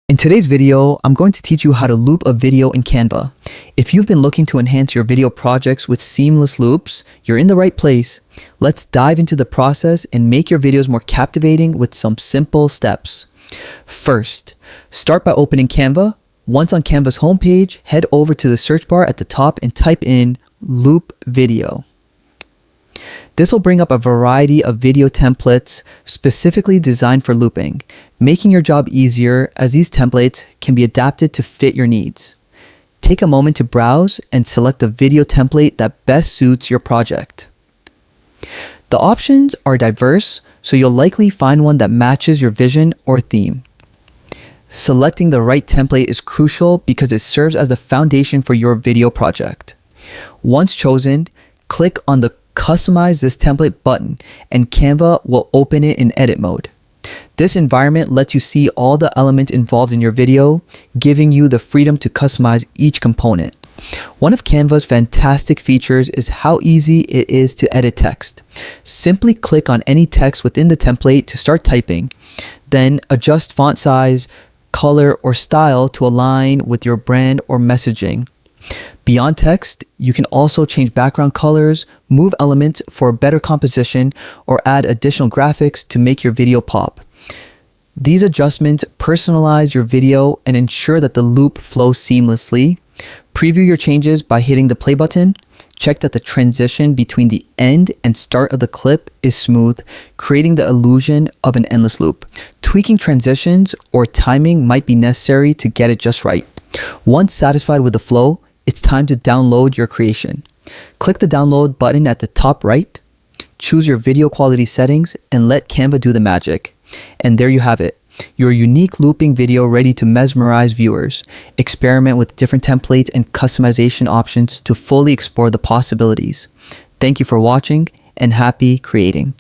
In today's video, I'm going to teach you how to loop a video in Canva. If you've been looking to enhance your video projects with seamless loops, you're in the right place. Let's dive into the process and make your videos more captivating with some simple steps. First, start by opening Canva. Once on Canva's homepage, head over to the search bar at the top and type in loop video. This will bring up a variety of video templates specifically designed for looping, making your job easier as these templates can be adapted to fit your needs. Take a moment to browse and select the video template that best suits your project. The options are diverse, so you'll likely find one that matches your vision or theme. Selecting the right template is crucial because it serves as the foundation for your video project. Once chosen, click on the Customize this template button and Canva will open it in edit mode. This environment lets you see all the elements involved in your video, giving you the freedom to customize each component. One of Canva's fantastic features is how easy it is to edit text. Simply click on any text within the template to start typing, then adjust font size, color, or style to align with your brand or messaging. Beyond text, you can also change background colors, move elements for better composition, or add additional graphics to make your video pop. These adjustments personalize your video and ensure that the loop flows seamlessly. Preview your changes by hitting the play button. Check that the transition between the end and start of the clip is smooth, creating the illusion of an endless loop. Tweaking transitions or timing might be necessary to get it just right. Once satisfied with the flow, it's time to download your creation. Click the download button at the top right, choose your video quality settings, and let Canva do the magic. And there you have it, your unique looping video ready to mesmerize viewers. Experiment with different templates and customization options to fully explore the possibilities. Thank you for watching and happy creating.